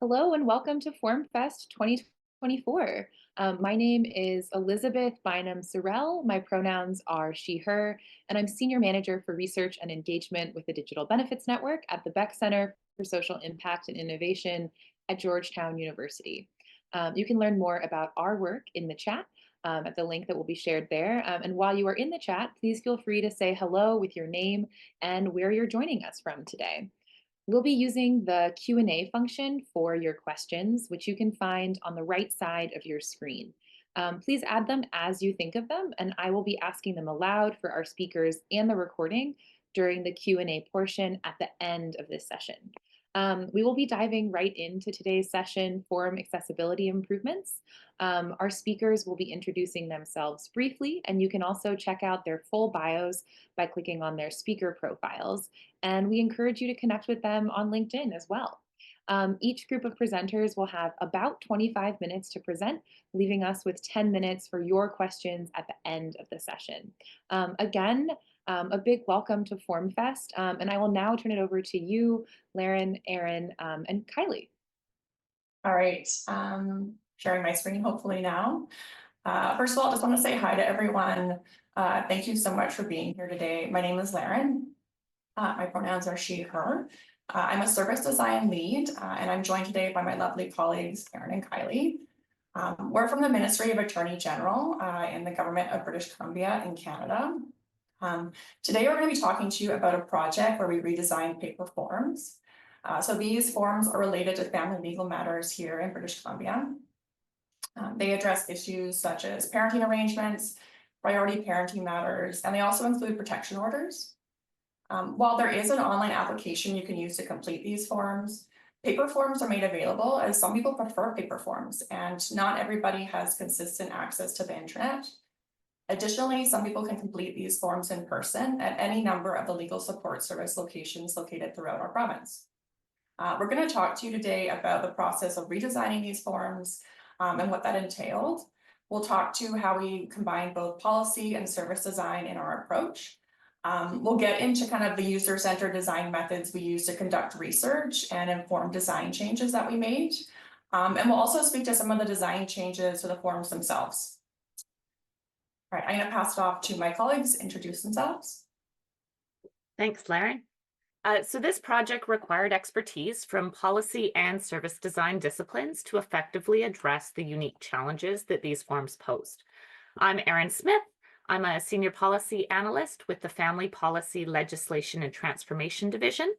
Hello and welcome to FormFest 2024. My name is Elizabeth Bynum Sorrell. My pronouns are she, her, and I'm Senior Manager for Research and Engagement with the Digital Benefits Network at the Beck Center for Social Impact and Innovation at Georgetown University. You can learn more about our work in the chat at the link that will be shared there. And while you are in the chat, please feel free to say hello with your name and where you're joining us from today. We'll be using the Q&A function for your questions, which you can find on the right side of your screen. Please add them as you think of them, and I will be asking them aloud for our speakers and the recording during the Q&A portion at the end of this session. We will be diving right into today's session, forum accessibility improvements. Our speakers will be introducing themselves briefly, and you can also check out their full bios by clicking on their speaker profiles. And we encourage you to connect with them on LinkedIn as well. Each group of presenters will have about 25 minutes to present, leaving us with 10 minutes for your questions at the end of the session. Again, a big welcome to FormFest, and I will now turn it over to you, Laryn, Erin, and Kylie. All right, sharing my screen hopefully now. First of all, I just want to say hi to everyone. Thank you so much for being here today. My name is Laryn. My pronouns are she, her. I'm a service design lead, and I'm joined today by my lovely colleagues, Erin and Kylie. We're from the Ministry of Attorney General in the Government of British Columbia in Canada. Today, we're going to be talking to you about a project where we redesign paper forms. So these forms are related to family legal matters here in British Columbia. They address issues such as parenting arrangements, priority parenting matters, and they also include protection orders. While there is an online application you can use to complete these forms, paper forms are made available as some people prefer paper forms, and not everybody has consistent access to the internet. Additionally, some people can complete these forms in person at any number of the legal support service locations located throughout our province. We're going to talk to you today about the process of redesigning these forms and what that entailed. We'll talk to how we combine both policy and service design in our approach. We'll get into kind of the user-centered design methods we use to conduct research and inform design changes that we made. And we'll also speak to some of the design changes to the forms themselves. All right, I'm going to pass it off to my colleagues to introduce themselves. Thanks, Laryn. So this project required expertise from policy and service design disciplines to effectively address the unique challenges that these forms posed. I'm Erin Smith. I'm a senior policy analyst with the Family Policy Legislation and Transformation Division.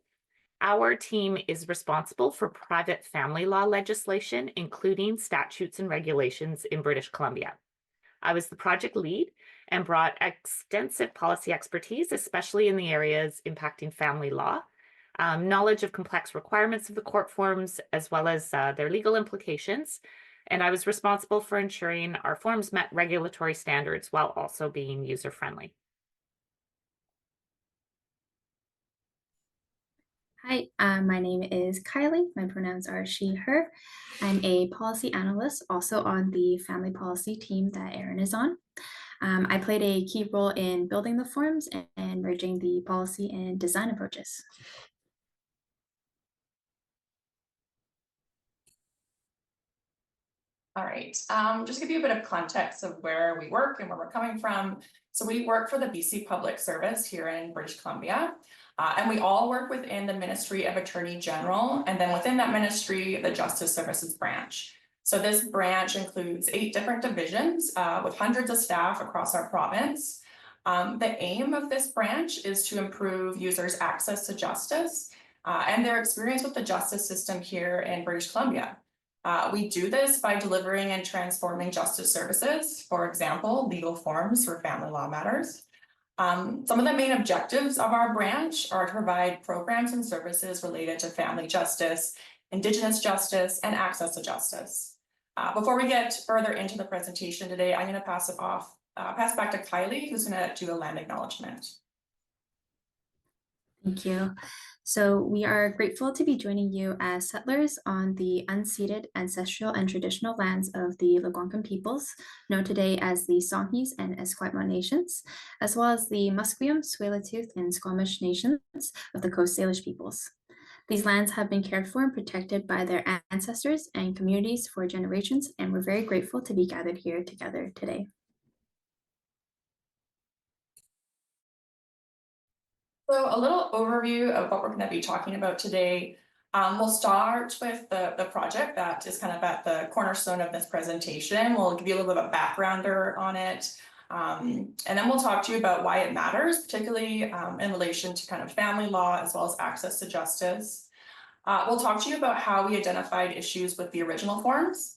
Our team is responsible for private family law legislation, including statutes and regulations in British Columbia. I was the project lead and brought extensive policy expertise, especially in the areas impacting family law, knowledge of complex requirements of the court forms, as well as their legal implications. And I was responsible for ensuring our forms met regulatory standards while also being user-friendly. Hi, my name is Kylie. My pronouns are she, her. I'm a policy analyst also on the family policy team that Erin is on. I played a key role in building the forms and merging the policy and design approaches. All right, just give you a bit of context of where we work and where we're coming from. So we work for the BC Public Service here in British Columbia, and we all work within the Ministry of Attorney General, and then within that ministry, the Justice Services branch. So this branch includes 8 different divisions with hundreds of staff across our province. The aim of this branch is to improve users' access to justice and their experience with the justice system here in British Columbia. We do this by delivering and transforming justice services, for example, legal forms for family law matters. Some of the main objectives of our branch are to provide programs and services related to family justice, Indigenous justice, and access to justice. Before we get further into the presentation today, I'm going to pass back to Kylie, who's going to do a land acknowledgement. Thank you. So we are grateful to be joining you as settlers on the unceded ancestral and traditional lands of the Algonquin peoples, known today as the Songhees and Esquimalt nations, as well as the Musqueam, Tsleil-Waututh, and Squamish nations of the Coast Salish peoples. These lands have been cared for and protected by their ancestors and communities for generations, and we're very grateful to be gathered here together today. So a little overview of what we're going to be talking about today. We'll start with the project that is kind of at the cornerstone of this presentation. We'll give you a little bit of a backgrounder on it. And then we'll talk to you about why it matters, particularly in relation to kind of family law as well as access to justice. We'll talk to you about how we identified issues with the original forms.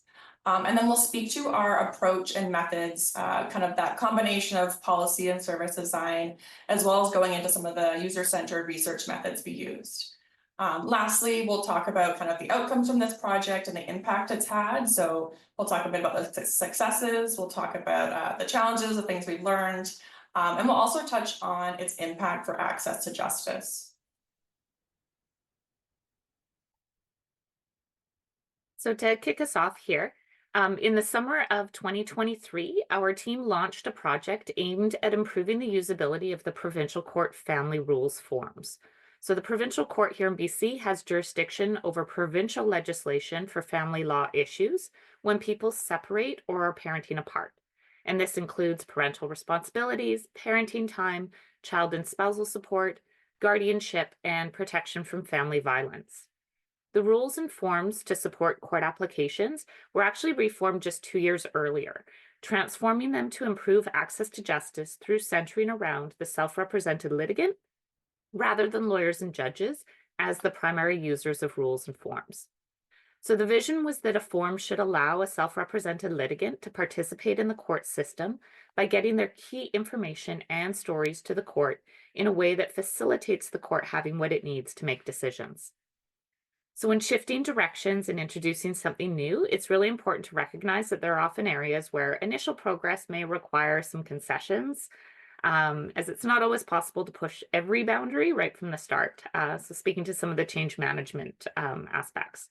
And then we'll speak to our approach and methods, kind of that combination of policy and service design, as well as going into some of the user-centered research methods we used. Lastly, we'll talk about kind of the outcomes from this project and the impact it's had. So we'll talk a bit about the successes, we'll talk about the challenges, the things we've learned, and we'll also touch on its impact for access to justice. So to kick us off here, in the summer of 2023, our team launched a project aimed at improving the usability of the Provincial Court Family Rules forms. So the Provincial Court here in BC has jurisdiction over provincial legislation for family law issues when people separate or are parenting apart. And this includes parental responsibilities, parenting time, child and spousal support, guardianship, and protection from family violence. The rules and forms to support court applications were actually reformed just 2 years earlier, transforming them to improve access to justice through centering around the self-represented litigant rather than lawyers and judges as the primary users of rules and forms. So the vision was that a form should allow a self-represented litigant to participate in the court system by getting their key information and stories to the court in a way that facilitates the court having what it needs to make decisions. So when shifting directions and introducing something new, it's really important to recognize that there are often areas where initial progress may require some concessions, as it's not always possible to push every boundary right from the start. So speaking to some of the change management aspects.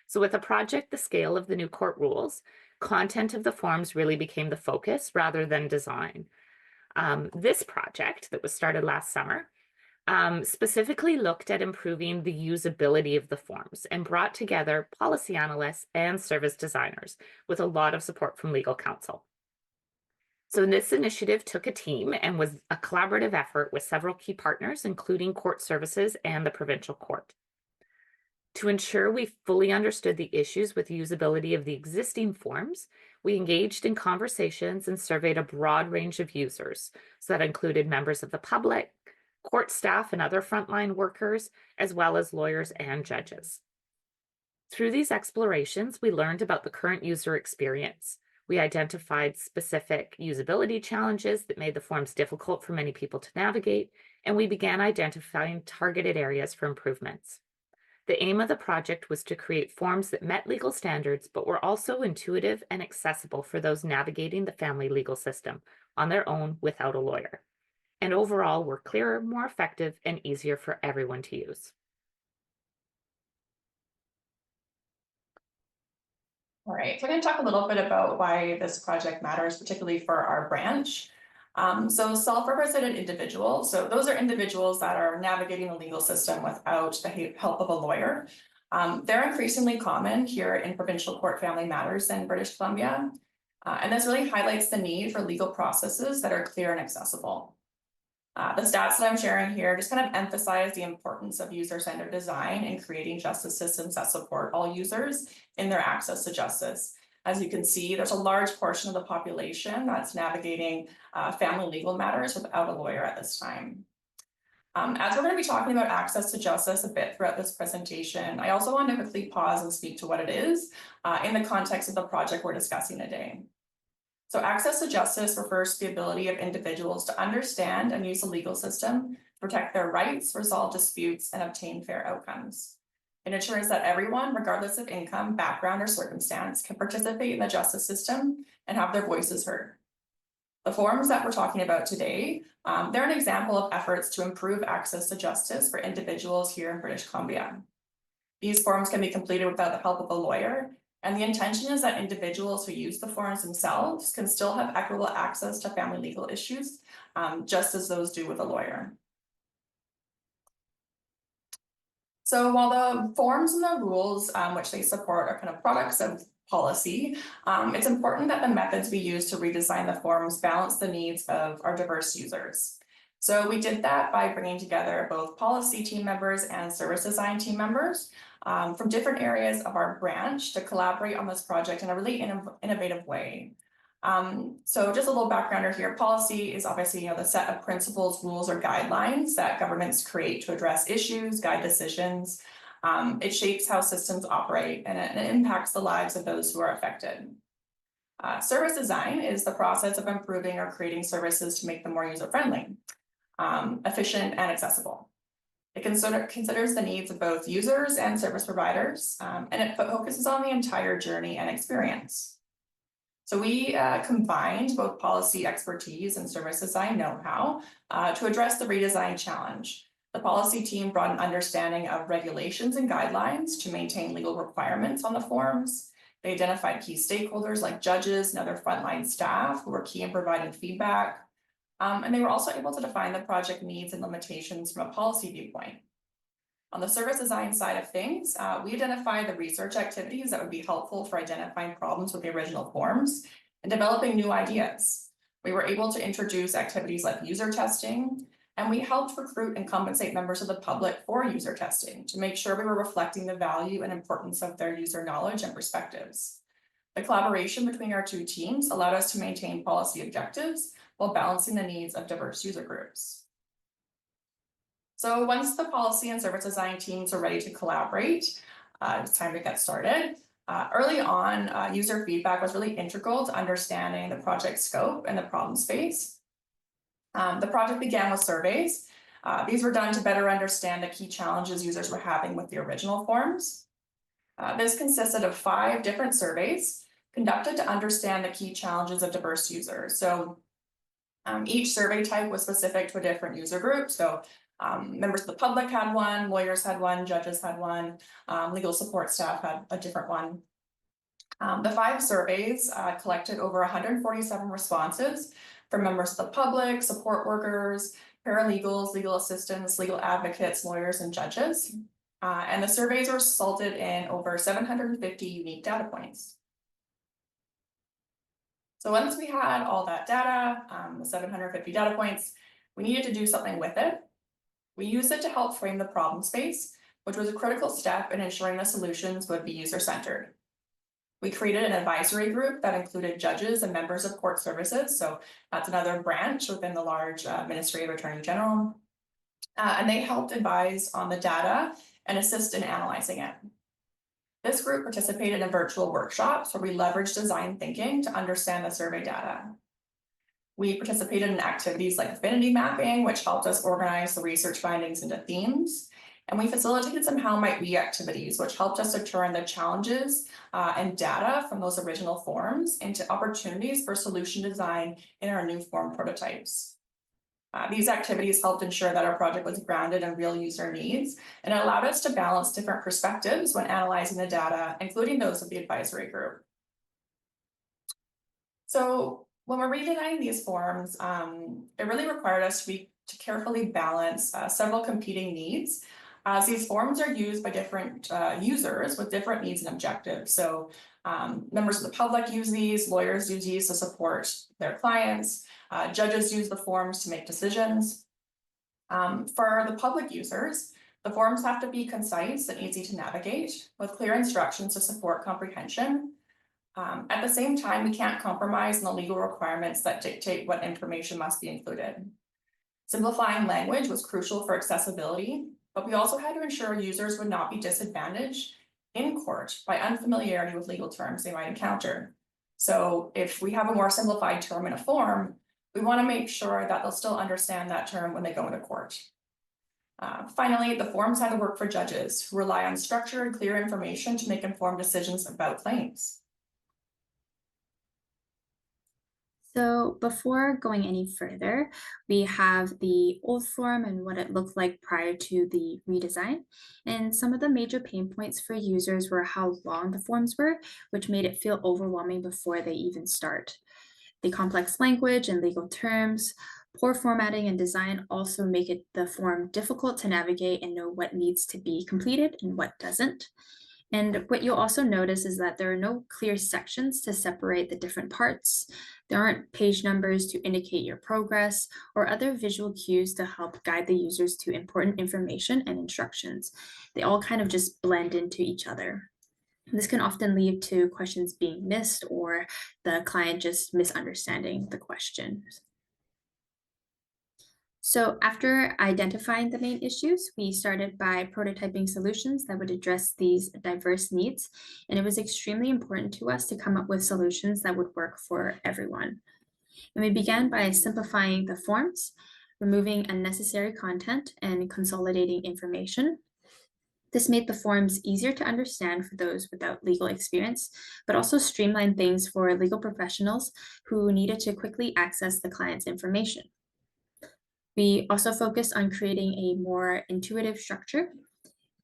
So with a project the scale of the new court rules, content of the forms really became the focus rather than design. This project that was started last summer specifically looked at improving the usability of the forms and brought together policy analysts and service designers with a lot of support from legal counsel. So this initiative took a team and was a collaborative effort with several key partners, including court services and the provincial court. To ensure we fully understood the issues with usability of the existing forms, we engaged in conversations and surveyed a broad range of users. So that included members of the public, court staff and other frontline workers, as well as lawyers and judges. Through these explorations, we learned about the current user experience. We identified specific usability challenges that made the forms difficult for many people to navigate, and we began identifying targeted areas for improvements. The aim of the project was to create forms that met legal standards, but were also intuitive and accessible for those navigating the family legal system on their own without a lawyer. And overall were clearer, more effective, and easier for everyone to use. All right, so I'm going to talk a little bit about why this project matters, particularly for our branch. So self-represented individuals, so those are individuals that are navigating the legal system without the help of a lawyer. They're increasingly common here in Provincial Court Family Matters in British Columbia. And this really highlights the need for legal processes that are clear and accessible. The stats that I'm sharing here just kind of emphasize the importance of user-centered design in creating justice systems that support all users in their access to justice. As you can see, there's a large portion of the population that's navigating family legal matters without a lawyer at this time. As we're going to be talking about access to justice a bit throughout this presentation, I also want to quickly pause and speak to what it is in the context of the project we're discussing today. So access to justice refers to the ability of individuals to understand and use the legal system to protect their rights, resolve disputes, and obtain fair outcomes. It ensures that everyone, regardless of income, background, or circumstance, can participate in the justice system and have their voices heard. The forms that we're talking about today, they're an example of efforts to improve access to justice for individuals here in British Columbia. These forms can be completed without the help of a lawyer, and the intention is that individuals who use the forms themselves can still have equitable access to family legal issues, just as those do with a lawyer. So while the forms and the rules which they support are kind of products of policy, it's important that the methods we use to redesign the forms balance the needs of our diverse users. So we did that by bringing together both policy team members and service design team members from different areas of our branch to collaborate on this project in a really innovative way. So just a little backgrounder here, policy is obviously the set of principles, rules, or guidelines that governments create to address issues, guide decisions. It shapes how systems operate and it impacts the lives of those who are affected. Service design is the process of improving or creating services to make them more user-friendly, efficient, and accessible. It considers the needs of both users and service providers, and it focuses on the entire journey and experience. So we combined both policy expertise and service design know-how to address the redesign challenge. The policy team brought an understanding of regulations and guidelines to maintain legal requirements on the forms. They identified key stakeholders like judges and other frontline staff who were key in providing feedback. And they were also able to define the project needs and limitations from a policy viewpoint. On the service design side of things, we identified the research activities that would be helpful for identifying problems with the original forms and developing new ideas. We were able to introduce activities like user testing, and we helped recruit and compensate members of the public for user testing to make sure we were reflecting the value and importance of their user knowledge and perspectives. The collaboration between our two teams allowed us to maintain policy objectives while balancing the needs of diverse user groups. So once the policy and service design teams are ready to collaborate, it's time to get started. Early on, user feedback was really integral to understanding the project scope and the problem space. The project began with surveys. These were done to better understand the key challenges users were having with the original forms. This consisted of 5 different surveys conducted to understand the key challenges of diverse users. So each survey type was specific to a different user group. So members of the public had one, lawyers had one, judges had one, legal support staff had a different one. The 5 surveys collected over 147 responses from members of the public, support workers, paralegals, legal assistants, legal advocates, lawyers, and judges. And the surveys resulted in over 750 unique data points. So once we had all that data, the 750 data points, we needed to do something with it. We used it to help frame the problem space, which was a critical step in ensuring the solutions would be user-centered. We created an advisory group that included judges and members of court services. So that's another branch within the large Ministry of Attorney General. And they helped advise on the data and assist in analyzing it. This group participated in virtual workshops where we leveraged design thinking to understand the survey data. We participated in activities like affinity mapping, which helped us organize the research findings into themes. And we facilitated some how might we activities, which helped us to turn the challenges and data from those original forms into opportunities for solution design in our new form prototypes. These activities helped ensure that our project was grounded in real user needs, and it allowed us to balance different perspectives when analyzing the data, including those of the advisory group. So when we're redesigning these forms, it really required us to carefully balance several competing needs, as these forms are used by different users with different needs and objectives. So members of the public use these, lawyers use these to support their clients, judges use the forms to make decisions. For the public users, the forms have to be concise and easy to navigate with clear instructions to support comprehension. At the same time, we can't compromise on the legal requirements that dictate what information must be included. Simplifying language was crucial for accessibility, but we also had to ensure users would not be disadvantaged in court by unfamiliarity with legal terms they might encounter. So if we have a more simplified term in a form, we want to make sure that they'll still understand that term when they go into court. Finally, the forms had to work for judges who rely on structured, clear information to make informed decisions about claims. So before going any further, we have the old form and what it looked like prior to the redesign. And some of the major pain points for users were how long the forms were, which made it feel overwhelming before they even start. The complex language and legal terms, Poor formatting and design also make the form difficult to navigate and know what needs to be completed and what doesn't. And what you'll also notice is that there are no clear sections to separate the different parts. There aren't page numbers to indicate your progress or other visual cues to help guide the users to important information and instructions. They all kind of just blend into each other. This can often lead to questions being missed or the client just misunderstanding the question. So after identifying the main issues, we started by prototyping solutions that would address these diverse needs. And it was extremely important to us to come up with solutions that would work for everyone. And we began by simplifying the forms, removing unnecessary content, and consolidating information. This made the forms easier to understand for those without legal experience, but also streamlined things for legal professionals who needed to quickly access the client's information. We also focused on creating a more intuitive structure.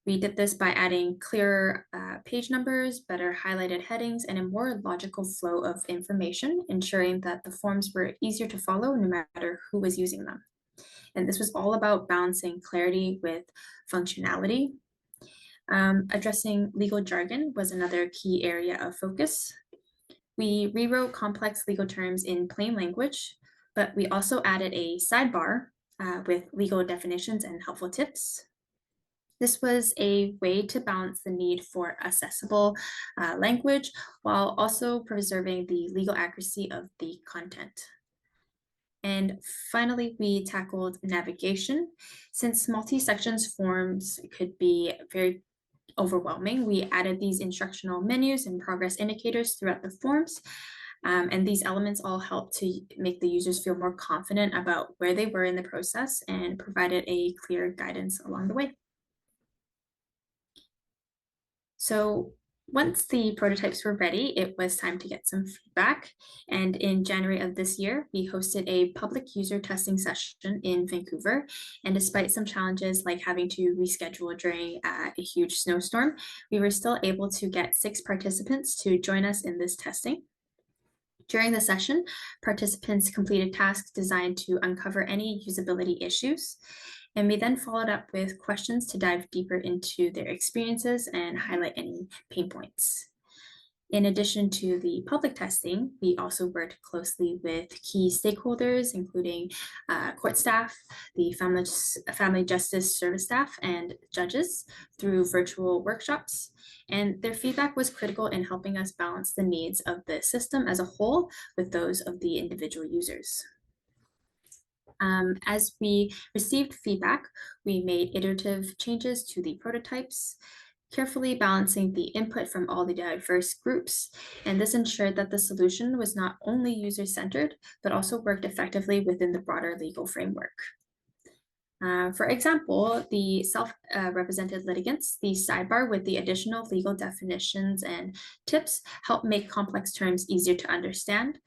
We did this by adding clearer page numbers, better highlighted headings, and a more logical flow of information, ensuring that the forms were easier to follow no matter who was using them. And this was all about balancing clarity with functionality. Addressing legal jargon was another key area of focus. We rewrote complex legal terms in plain language, but we also added a sidebar with legal definitions and helpful tips. This was a way to balance the need for accessible language while also preserving the legal accuracy of the content. And finally, we tackled navigation. Since multi-sections forms could be very overwhelming, we added these instructional menus and progress indicators throughout the forms. And these elements all help to make the users feel more confident about where they were in the process and provided a clear guidance along the way. So once the prototypes were ready, it was time to get some feedback. And in January of this year, we hosted a public user testing session in Vancouver. And despite some challenges like having to reschedule during a huge snowstorm, we were still able to get 6 participants to join us in this testing. During the session, participants completed tasks designed to uncover any usability issues. And we then followed up with questions to dive deeper into their experiences and highlight any pain points. In addition to the public testing, we also worked closely with key stakeholders, including court staff, the family justice service staff, and judges through virtual workshops. And their feedback was critical in helping us balance the needs of the system as a whole with those of the individual users. As we received feedback, we made iterative changes to the prototypes, carefully balancing the input from all the diverse groups. And this ensured that the solution was not only user-centered, but also worked effectively within the broader legal framework. For example, the self-represented litigants, the sidebar with the additional legal definitions and tips help make complex terms easier to understand.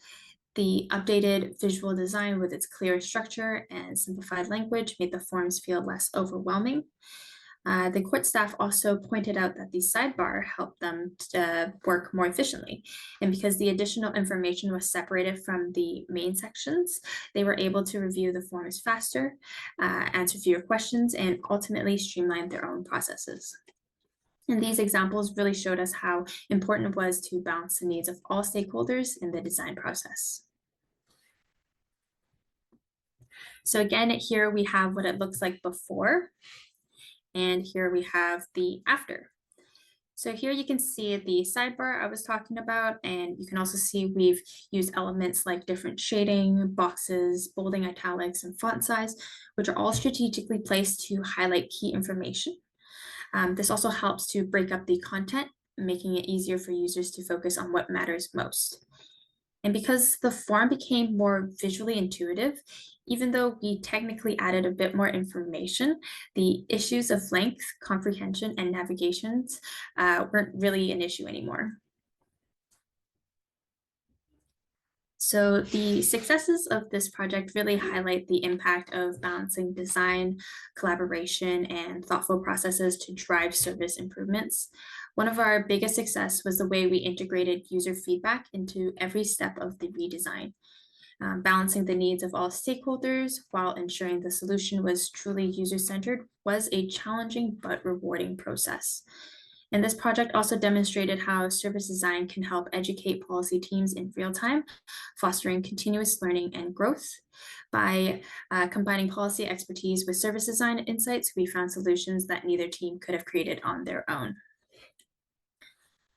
The updated visual design with its clear structure and simplified language made the forms feel less overwhelming. The court staff also pointed out that the sidebar helped them to work more efficiently. And because the additional information was separated from the main sections, they were able to review the forms faster, answer fewer questions, and ultimately streamline their own processes. And these examples really showed us how important it was to balance the needs of all stakeholders in the design process. So again, here we have what it looks like before. And here we have the after. So here you can see the sidebar I was talking about, and you can also see we've used elements like different shading, boxes, bolding, italics, and font size, which are all strategically placed to highlight key information. This also helps to break up the content, making it easier for users to focus on what matters most. And because the form became more visually intuitive, even though we technically added a bit more information, the issues of length, comprehension, and navigations weren't really an issue anymore. So the successes of this project really highlight the impact of balancing design, collaboration, and thoughtful processes to drive service improvements. One of our biggest success was the way we integrated user feedback into every step of the redesign. Balancing the needs of all stakeholders while ensuring the solution was truly user-centered was a challenging but rewarding process. And this project also demonstrated how service design can help educate policy teams in real time, fostering continuous learning and growth. By combining policy expertise with service design insights, we found solutions that neither team could have created on their own.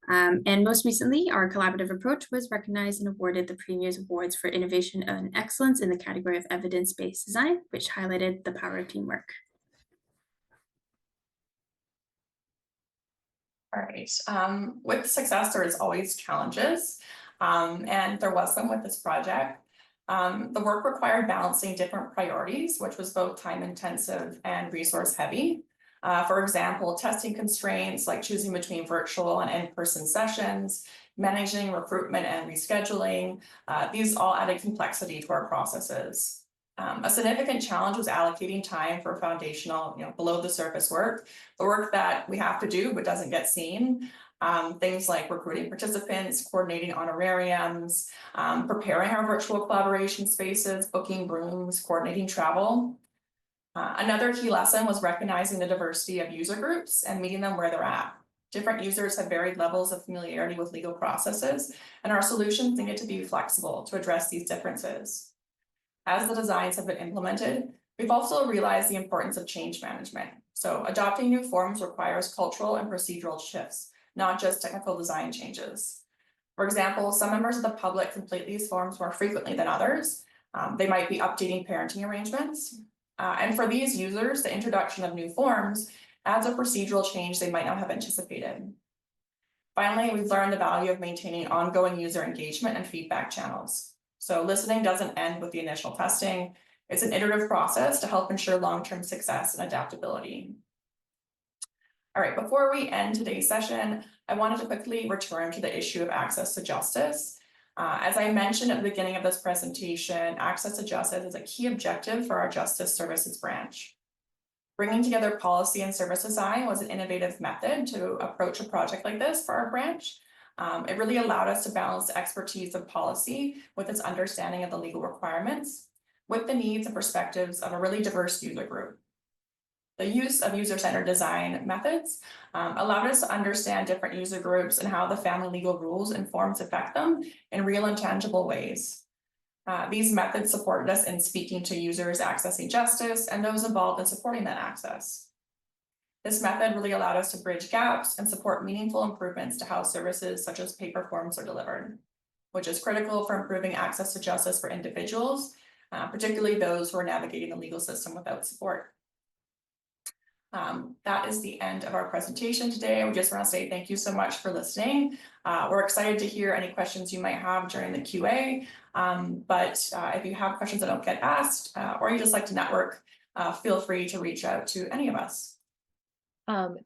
And most recently, our collaborative approach was recognized and awarded the Premier's Awards for Innovation and Excellence in the category of evidence-based design, which highlighted the power of teamwork. All right, with success, there is always challenges, and there was some with this project. The work required balancing different priorities, which was both time intensive and resource heavy. For example, testing constraints like choosing between virtual and in-person sessions, managing recruitment and rescheduling, these all added complexity to our processes. A significant challenge was allocating time for foundational, below the surface work, the work that we have to do but doesn't get seen. Things like recruiting participants, coordinating honorariums, preparing our virtual collaboration spaces, booking rooms, coordinating travel. Another key lesson was recognizing the diversity of user groups and meeting them where they're at. Different users have varied levels of familiarity with legal processes, and our solutions needed to be flexible to address these differences. As the designs have been implemented, we've also realized the importance of change management. So adopting new forms requires cultural and procedural shifts, not just technical design changes. For example, some members of the public complete these forms more frequently than others. They might be updating parenting arrangements. And for these users, the introduction of new forms adds a procedural change they might not have anticipated. Finally, we've learned the value of maintaining ongoing user engagement and feedback channels. So listening doesn't end with the initial testing. It's an iterative process to help ensure long-term success and adaptability. All right, before we end today's session, I wanted to quickly return to the issue of access to justice. As I mentioned at the beginning of this presentation, access to justice is a key objective for our Justice Services branch. Bringing together policy and service design was an innovative method to approach a project like this for our branch. It really allowed us to balance the expertise of policy with its understanding of the legal requirements, with the needs and perspectives of a really diverse user group. The use of user-centered design methods allowed us to understand different user groups and how the family legal rules and forms affect them in real and tangible ways. These methods supported us in speaking to users accessing justice and those involved in supporting that access. This method really allowed us to bridge gaps and support meaningful improvements to how services such as paper forms are delivered, which is critical for improving access to justice for individuals, particularly those who are navigating the legal system without support. That is the end of our presentation today. We just want to say thank you so much for listening. We're excited to hear any questions you might have during the QA. But if you have questions that don't get asked or you just like to network, feel free to reach out to any of us.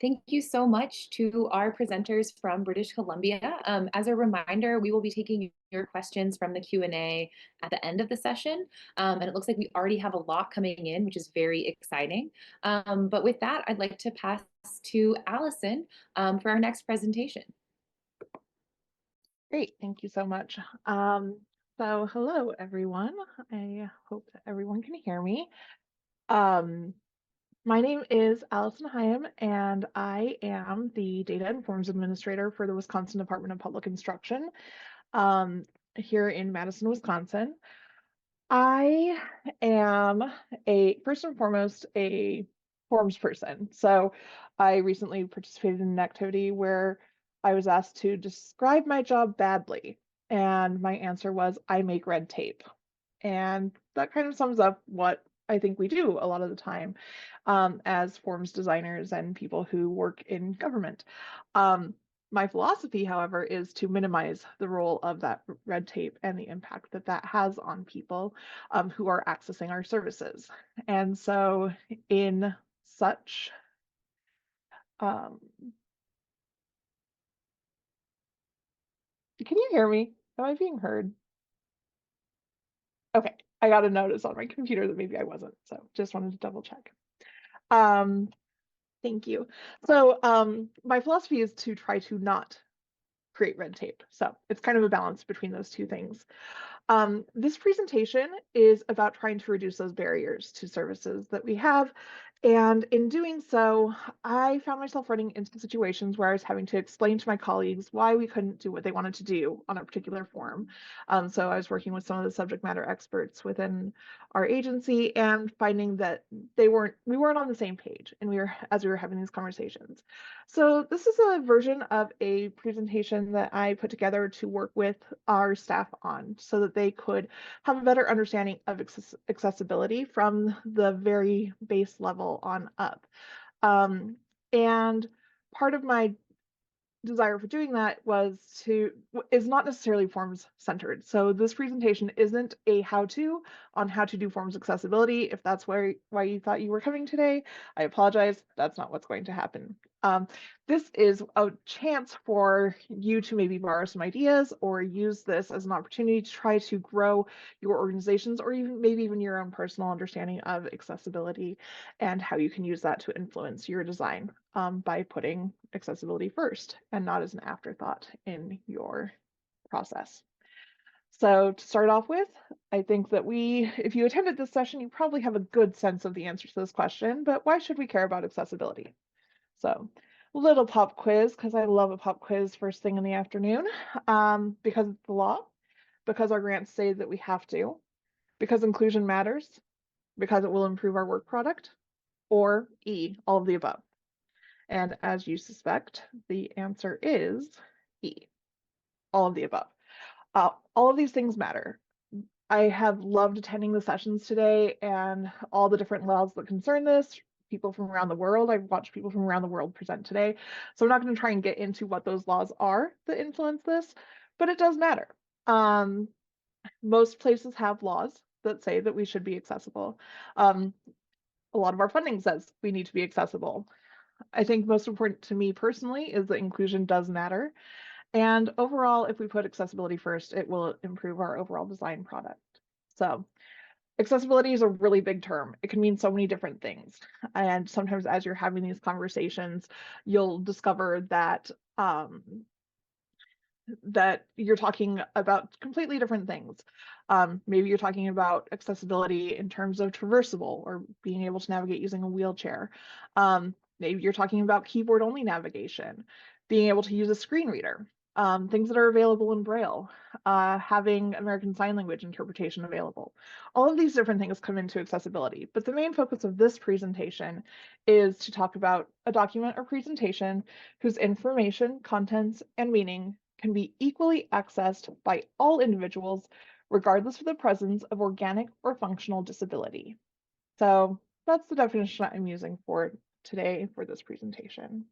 Thank you so much to our presenters from British Columbia. As a reminder, we will be taking your questions from the Q&A at the end of the session. And it looks like we already have a lot coming in, which is very exciting. But with that, I'd like to pass to Allison for our next presentation. Great, thank you so much. So hello, everyone. I hope that everyone can hear me. My name is Allison Hyam, and I am the Data and Forms Administrator for the Wisconsin Department of Public Instruction here in Madison, Wisconsin. I am first and foremost, a forms person. So I recently participated in an activity where I was asked to describe my job badly. And my answer was, I make red tape. And that kind of sums up what I think we do a lot of the time as forms designers and people who work in government. My philosophy, however, is to minimize the role of that red tape and the impact that that has on people who are accessing our services. And so in such can you hear me? Am I being heard? Okay, I got a notice on my computer that maybe I wasn't, so just wanted to double check. Thank you. So my philosophy is to try to not create red tape. So it's kind of a balance between those two things. This presentation is about trying to reduce those barriers to services that we have. And in doing so, I found myself running into situations where I was having to explain to my colleagues why we couldn't do what they wanted to do on a particular form. So I was working with some of the subject matter experts within our agency and finding that we weren't on the same page, and as we were having these conversations. So this is a version of a presentation that I put together to work with our staff on so that they could have a better understanding of accessibility from the very base level on up. And part of my desire for doing that is not necessarily forms centered. So this presentation isn't a how-to on how to do forms accessibility. If that's why you thought you were coming today, I apologize. That's not what's going to happen. This is a chance for you to maybe borrow some ideas or use this as an opportunity to try to grow your organizations or maybe even your own personal understanding of accessibility and how you can use that to influence your design by putting accessibility first and not as an afterthought in your process. So to start off with, I think that if you attended this session, you probably have a good sense of the answer to this question, but why should we care about accessibility? So a little pop quiz, because I love a pop quiz first thing in the afternoon, because it's the law, because our grants say that we have to, because inclusion matters, because it will improve our work product, or E, all of the above. And as you suspect, the answer is E, all of the above. All of these things matter. I have loved attending the sessions today and all the different laws that concern this, people from around the world. I've watched people from around the world present today. So I'm not going to try and get into what those laws are that influence this, but it does matter. Most places have laws that say that we should be accessible. A lot of our funding says we need to be accessible. I think most important to me personally is that inclusion does matter. And overall, if we put accessibility first, it will improve our overall design product. So accessibility is a really big term. It can mean so many different things. And sometimes as you're having these conversations, you'll discover that that you're talking about completely different things. Maybe you're talking about accessibility in terms of traversable or being able to navigate using a wheelchair. Maybe you're talking about keyboard only navigation, being able to use a screen reader, things that are available in Braille, having American Sign Language interpretation available. All of these different things come into accessibility, but the main focus of this presentation is to talk about a document or presentation whose information, contents, and meaning can be equally accessed by all individuals, regardless of the presence of organic or functional disability. So that's the definition I'm using for today for this presentation.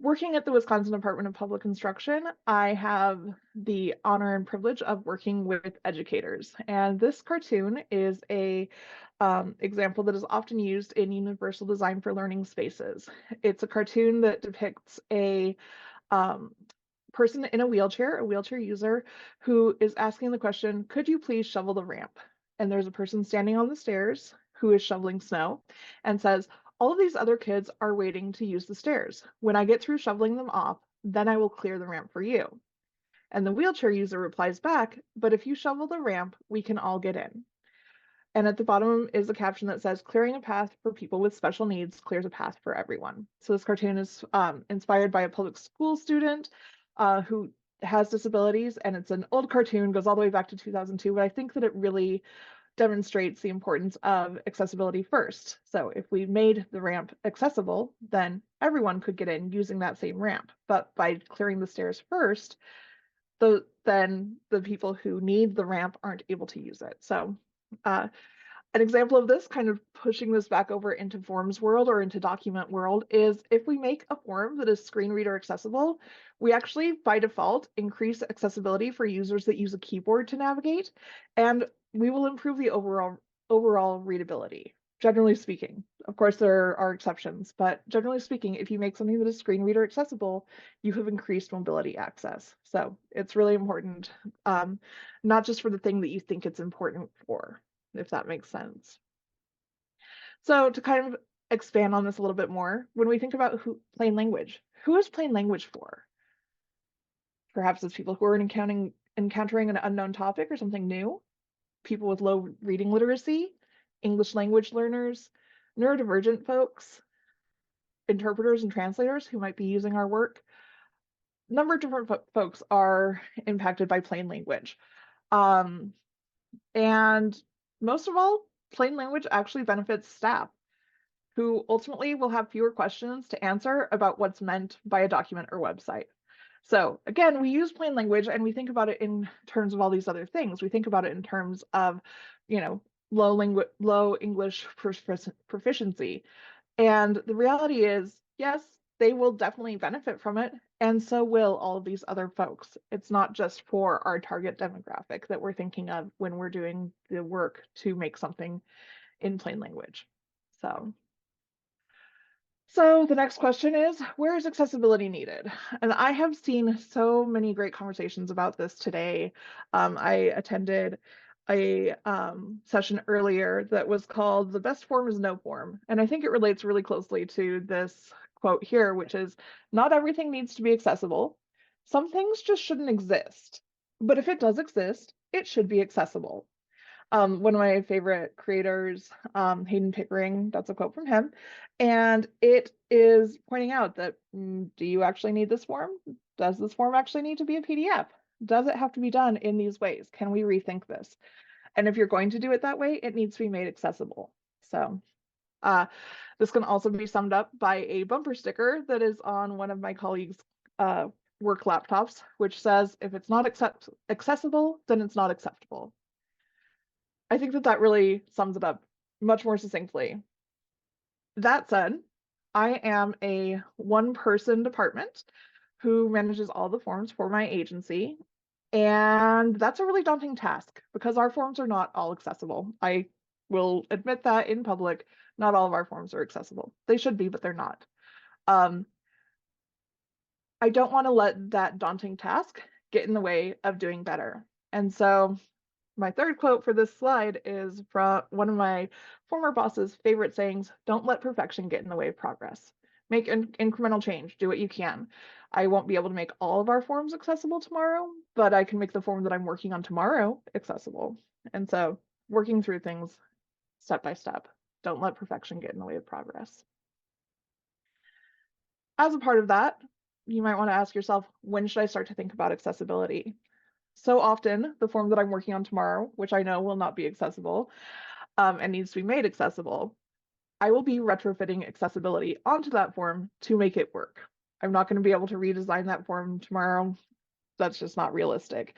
Working at the Wisconsin Department of Public Instruction, I have the honor and privilege of working with educators. And this cartoon is a example that is often used in universal design for learning spaces. It's a cartoon that depicts a person in a wheelchair user, who is asking the question, could you please shovel the ramp? And there's a person standing on the stairs who is shoveling snow and says, all of these other kids are waiting to use the stairs. When I get through shoveling them off, then I will clear the ramp for you. And the wheelchair user replies back, but if you shovel the ramp, we can all get in. And at the bottom is a caption that says, clearing a path for people with special needs clears a path for everyone. So this cartoon is inspired by a public school student who has disabilities, and it's an old cartoon, goes all the way back to 2002, but I think that it really demonstrates the importance of accessibility first. So if we made the ramp accessible, then everyone could get in using that same ramp. But by clearing the stairs first, then the people who need the ramp aren't able to use it. So an example of this, kind of pushing this back over into forms world or into document world, is if we make a form that is screen reader accessible, we actually by default increase accessibility for users that use a keyboard to navigate, and we will improve the overall readability. Generally speaking, of course, there are exceptions, but generally speaking, if you make something that is screen reader accessible, you have increased mobility access. So it's really important, not just for the thing that you think it's important for, if that makes sense. So to kind of expand on this a little bit more, when we think about plain language, who is plain language for? Perhaps it's people who are encountering encountering an unknown topic or something new, people with low reading literacy, English language learners, neurodivergent folks, interpreters and translators who might be using our work. A number of different folks are impacted by plain language. And most of all, plain language actually benefits staff, who ultimately will have fewer questions to answer about what's meant by a document or website. So again, we use plain language and we think about it in terms of all these other things. We think about it in terms of, low English proficiency. And the reality is, yes, they will definitely benefit from it, and so will all of these other folks. It's not just for our target demographic that we're thinking of when we're doing the work to make something in plain language. So the next question is, where is accessibility needed? And I have seen so many great conversations about this today. I attended a session earlier that was called "The Best Form is No Form." And I think it relates really closely to this quote here, which is, not everything needs to be accessible. Some things just shouldn't exist. But if it does exist, it should be accessible. One of my favorite creators, Hayden Pickering, that's a quote from him. And it is pointing out that, do you actually need this form? Does this form actually need to be a PDF? Does it have to be done in these ways? Can we rethink this? And if you're going to do it that way, it needs to be made accessible. So this can also be summed up by a bumper sticker that is on one of my colleagues' work laptops, which says, if it's not accessible, then it's not acceptable. I think that really sums it up much more succinctly. That said, I am a one-person department who manages all the forms for my agency, and that's a really daunting task because our forms are not all accessible. I will admit that in public, not all of our forms are accessible. They should be, but they're not. I don't want to let that daunting task get in the way of doing better. And so my third quote for this slide is from one of my former boss's favorite sayings: don't let perfection get in the way of progress. Make incremental change, do what you can. I won't be able to make all of our forms accessible tomorrow, but I can make the form that I'm working on tomorrow accessible. And so working through things step by step. Don't let perfection get in the way of progress. As a part of that, you might want to ask yourself, when should I start to think about accessibility? So often, the form that I'm working on tomorrow, which I know will not be accessible and needs to be made accessible, I will be retrofitting accessibility onto that form to make it work. I'm not going to be able to redesign that form tomorrow. That's just not realistic.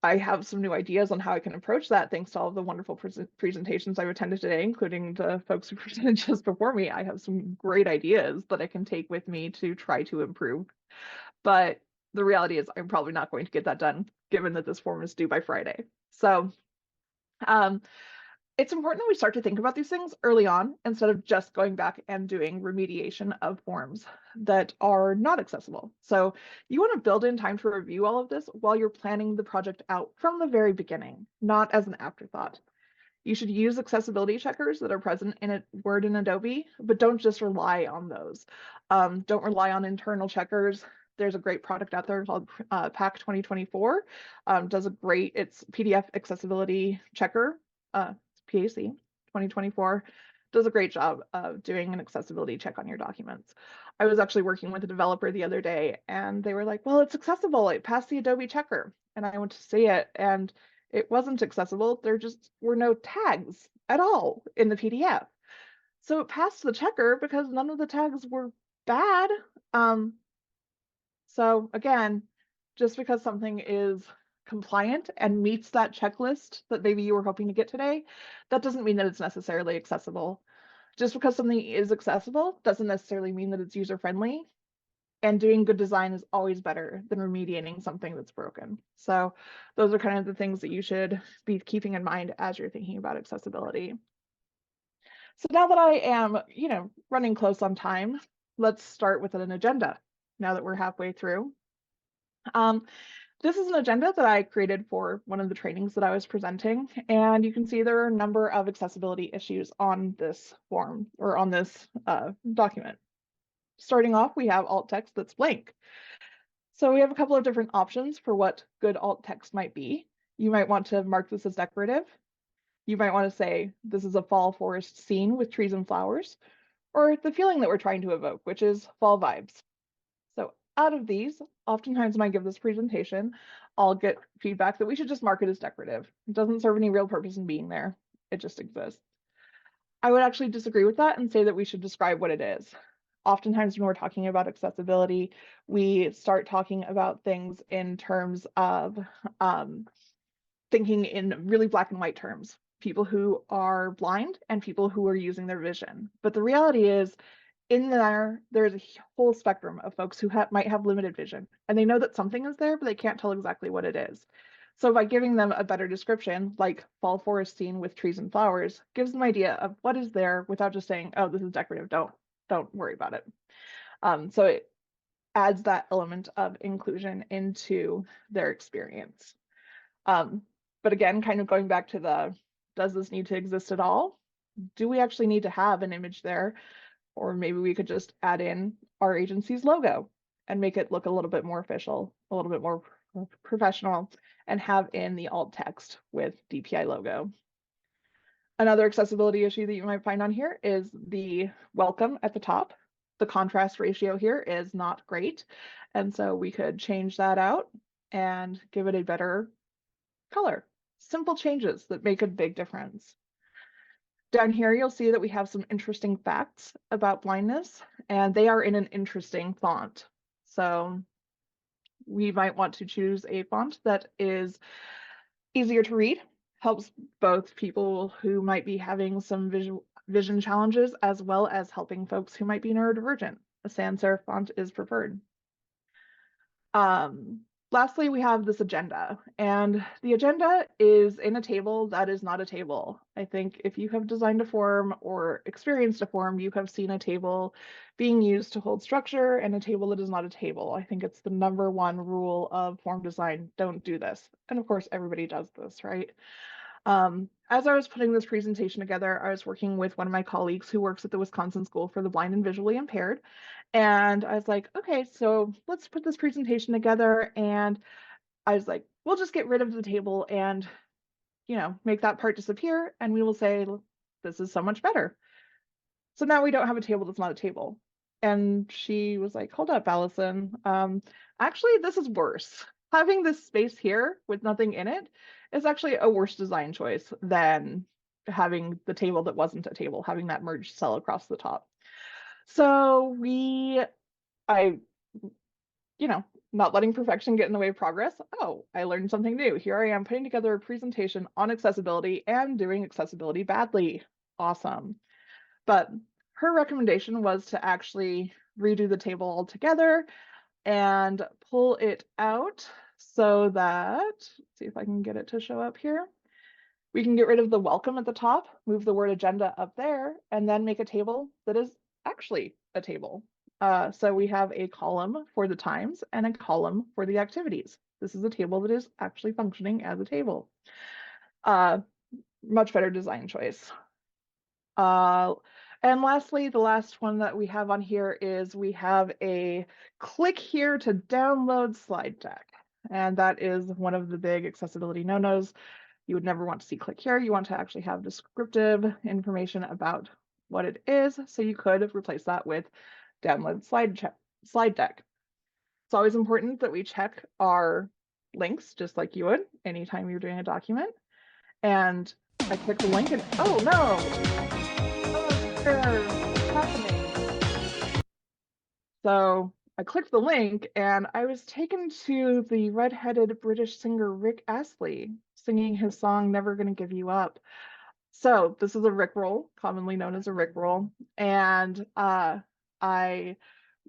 I have some new ideas on how I can approach that thanks to all of the wonderful presentations I've attended today, including the folks who presented just before me. I have some great ideas that I can take with me to try to improve. But the reality is I'm probably not going to get that done given that this form is due by Friday. So it's important that we start to think about these things early on instead of just going back and doing remediation of forms that are not accessible. So you want to build in time to review all of this while you're planning the project out from the very beginning, not as an afterthought. You should use accessibility checkers that are present in Word and Adobe, but don't just rely on those. Don't rely on internal checkers. There's a great product out there called PAC 2024. It's PDF accessibility checker, PAC 2024, does a great job of doing an accessibility check on your documents. I was actually working with a developer the other day and they were like, well, it's accessible. It passed the Adobe checker. And I went to see it and it wasn't accessible. There just were no tags at all in the PDF. So it passed the checker because none of the tags were bad. So again, just because something is compliant and meets that checklist that maybe you were hoping to get today, that doesn't mean that it's necessarily accessible. Just because something is accessible doesn't necessarily mean that it's user-friendly. And doing good design is always better than remediating something that's broken. So those are kind of the things that you should be keeping in mind as you're thinking about accessibility. So now that I am, running close on time, let's start with an agenda now that we're halfway through. This is an agenda that I created for one of the trainings that I was presenting, and you can see there are a number of accessibility issues on this form or on this document. Starting off, we have alt text that's blank. So we have a couple of different options for what good alt text might be. You might want to mark this as decorative. You might want to say, this is a fall forest scene with trees and flowers, or the feeling that we're trying to evoke, which is fall vibes. So out of these, oftentimes when I give this presentation, I'll get feedback that we should just mark it as decorative. It doesn't serve any real purpose in being there. It just exists. I would actually disagree with that and say that we should describe what it is. Oftentimes when we're talking about accessibility, we start talking about things in terms of thinking in really black and white terms, people who are blind and people who are using their vision. But the reality is, in there's a whole spectrum of folks who might have limited vision, and they know that something is there, but they can't tell exactly what it is. So by giving them a better description, like fall forest scene with trees and flowers, gives them an idea of what is there without just saying, oh, this is decorative, don't worry about it. So it adds that element of inclusion into their experience. But again, kind of going back to does this need to exist at all? Do we actually need to have an image there? Or maybe we could just add in our agency's logo and make it look a little bit more official, a little bit more professional, and have in the alt text with DPI logo. Another accessibility issue that you might find on here is the welcome at the top. The contrast ratio here is not great. And so we could change that out and give it a better color. Simple changes that make a big difference. Down here, you'll see that we have some interesting facts about blindness, and they are in an interesting font. So we might want to choose a font that is easier to read, helps both people who might be having some vision challenges, as well as helping folks who might be neurodivergent. A sans serif font is preferred. Lastly, we have this agenda, and the agenda is in a table that is not a table. I think if you have designed a form or experienced a form, you have seen a table being used to hold structure and a table that is not a table. I think it's the #1 rule of form design, don't do this. And of course, everybody does this, right? As I was putting this presentation together, I was working with one of my colleagues who works at the Wisconsin School for the Blind and Visually Impaired. And I was like, okay, so let's put this presentation together. And I was like, we'll just get rid of the table and, make that part disappear. And we will say, this is so much better. So now we don't have a table that's not a table. And she was like, hold up, Allison. Actually, this is worse. Having this space here with nothing in it is actually a worse design choice than having the table that wasn't a table, having that merged cell across the top. So not letting perfection get in the way of progress. Oh, I learned something new. Here I am putting together a presentation on accessibility and doing accessibility badly. Awesome. But her recommendation was to actually redo the table altogether and pull it out so that, let's see if I can get it to show up here. We can get rid of the welcome at the top, move the word agenda up there, and then make a table that is actually a table. So we have a column for the times and a column for the activities. This is a table that is actually functioning as a table. Much better design choice. And lastly, the last one that we have on here is we have a click here to download slide deck. And that is one of the big accessibility no-nos. You would never want to see click here. You want to actually have descriptive information about what it is. So you could replace that with download slide deck. It's always important that we check our links, just like you would anytime you're doing a document. And I click the link and, oh no! Happening. So I clicked the link and I was taken to the red-headed British singer Rick Astley singing his song Never Gonna Give You Up. So this is a Rickroll, commonly known as a Rickroll, and I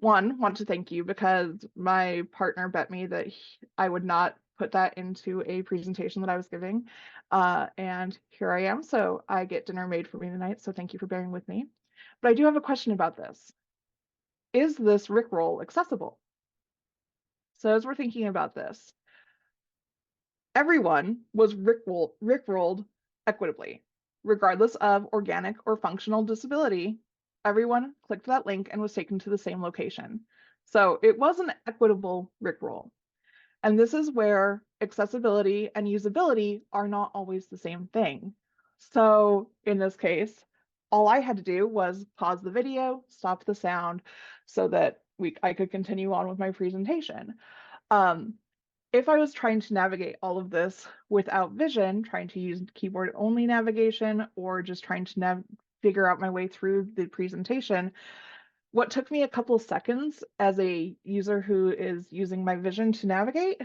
want to thank you because my partner bet me that I would not put that into a presentation that I was giving. And here I am. So I get dinner made for me tonight. So thank you for bearing with me. But I do have a question about this. Is this Rickroll accessible? So as we're thinking about this, everyone was Rickrolled equitably, regardless of organic or functional disability. Everyone clicked that link and was taken to the same location. So it was an equitable Rickroll. And this is where accessibility and usability are not always the same thing. So in this case, all I had to do was pause the video, stop the sound so that I could continue on with my presentation. If I was trying to navigate all of this without vision, trying to use keyboard only navigation, or just trying to figure out my way through the presentation, what took me a couple seconds as a user who is using my vision to navigate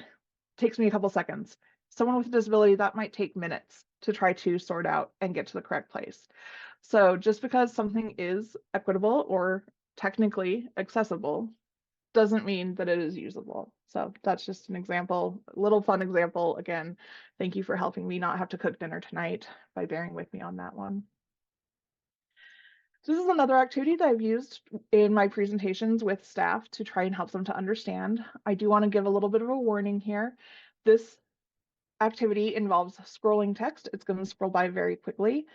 takes me a couple seconds. Someone with a disability, that might take minutes to try to sort out and get to the correct place. So just because something is equitable or technically accessible doesn't mean that it is usable. So that's just an example, a little fun example. Again, thank you for helping me not have to cook dinner tonight by bearing with me on that one. So this is another activity that I've used in my presentations with staff to try and help them to understand. I do want to give a little bit of a warning here. This activity involves scrolling text. It's going to scroll by very quickly.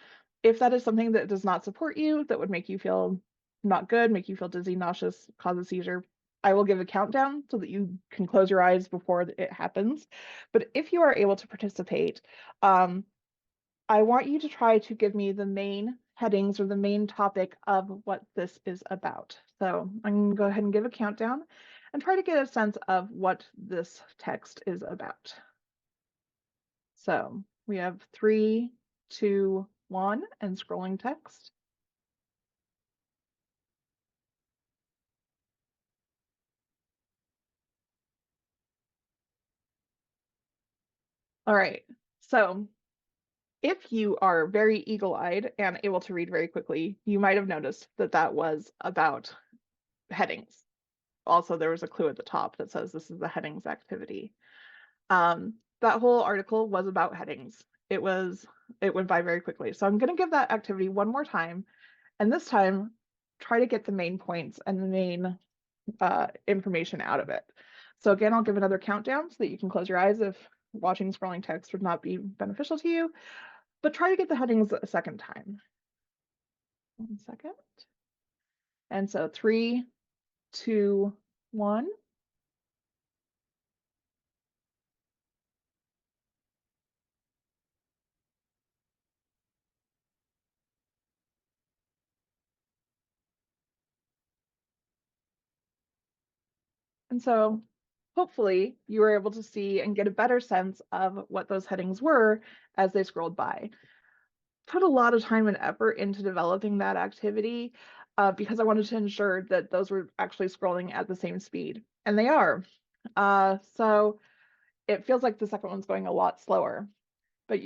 If that is something that does not support you, that would make you feel not good, make you feel dizzy, nauseous, cause a seizure, I will give a countdown so that you can close your eyes before it happens. But if you are able to participate, I want you to try to give me the main headings or the main topic of what this is about. So I'm going to go ahead and give a countdown and try to get a sense of what this text is about. So we have 3, 2, 1, and scrolling text. All right, so if you are very eagle-eyed and able to read very quickly, you might have noticed that that was about headings. Also, there was a clue at the top that says this is the headings activity. That whole article was about headings. It went by very quickly. So I'm going to give that activity one more time, and this time try to get the main points and the main information out of it. So again, I'll give another countdown so that you can close your eyes if watching scrolling text would not be beneficial to you, but try to get the headings a second time. 1 second. And so 3, 2, 1. And so hopefully you were able to see and get a better sense of what those headings were as they scrolled by. Put a lot of time and effort into developing that activity because I wanted to ensure that those were actually scrolling at the same speed, and they are. So it feels like the second one's going a lot slower, but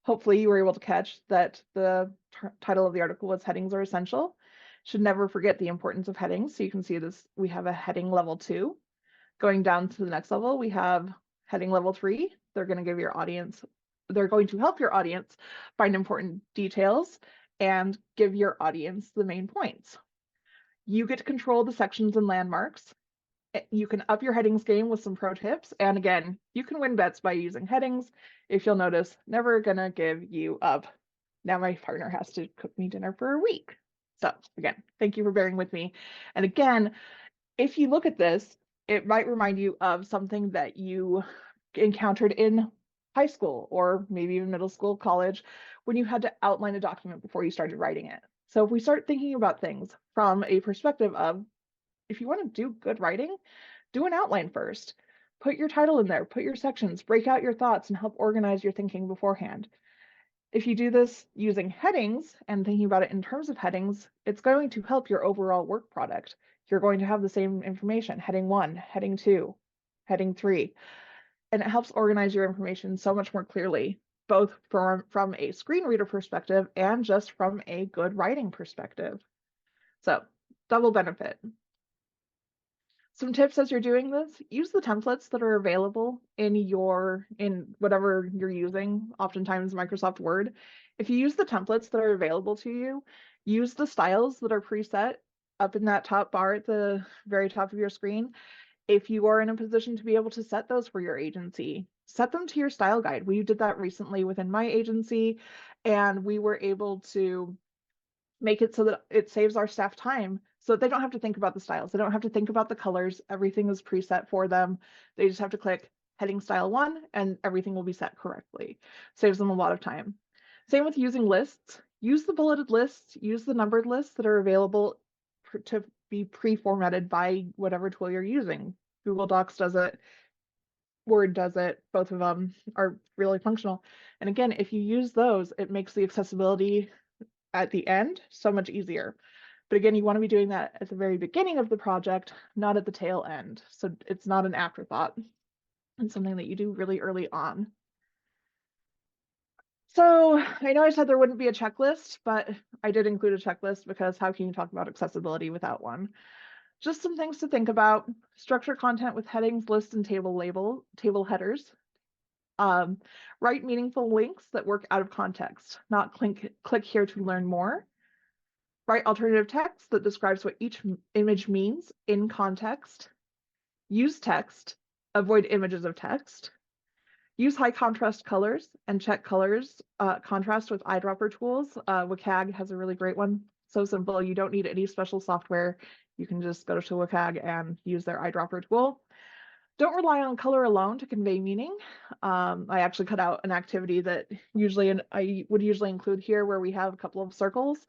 hopefully you were able to catch that the title of the article was Headings Are Essential. Should never forget the importance of headings. So you can see this, we have a heading level 2. Going down to the next level, we have heading level 3. They're going to help your audience find important details and give your audience the main points. You get to control the sections and landmarks. You can up your headings game with some pro tips. And again, you can win bets by using headings. If you'll notice, never gonna give you up. Now my partner has to cook me dinner for a week. So again, thank you for bearing with me. And again, if you look at this, it might remind you of something that you encountered in high school or maybe even middle school, college, when you had to outline a document before you started writing it. So if we start thinking about things from a perspective of, if you want to do good writing, do an outline first. Put your title in there, put your sections, break out your thoughts, and help organize your thinking beforehand. If you do this using headings and thinking about it in terms of headings, it's going to help your overall work product. You're going to have the same information, heading 1, heading 2, heading 3, and it helps organize your information so much more clearly, both from a screen reader perspective and just from a good writing perspective. So double benefit. Some tips as you're doing this: use the templates that are available in whatever you're using, oftentimes Microsoft Word. If you use the templates that are available to you, use the styles that are preset up in that top bar at the very top of your screen. If you are in a position to be able to set those for your agency, set them to your style guide. We did that recently within my agency, and we were able to make it so that it saves our staff time So they don't have to think about the styles. They don't have to think about the colors. Everything is preset for them. They just have to click heading style 1 and everything will be set correctly. Saves them a lot of time. Same with using lists. Use the bulleted lists, use the numbered lists that are available to be pre-formatted by whatever tool you're using. Google Docs does it, Word does it, both of them are really functional. And again, if you use those, it makes the accessibility at the end so much easier. But again, you want to be doing that at the very beginning of the project, not at the tail end. So it's not an afterthought. It's something that you do really early on. So I know I said there wouldn't be a checklist, but I did include a checklist because how can you talk about accessibility without one? Just some things to think about. Structure content with headings, lists, and table headers. Write meaningful links that work out of context, not click here to learn more. Write alternative text that describes what each image means in context. Use text, avoid images of text. Use high contrast colors and check colors contrast with eyedropper tools. WCAG has a really great one. So simple, you don't need any special software. You can just go to WCAG and use their eyedropper tool. Don't rely on color alone to convey meaning. I actually cut out an activity that I would usually include here where we have a couple of circles,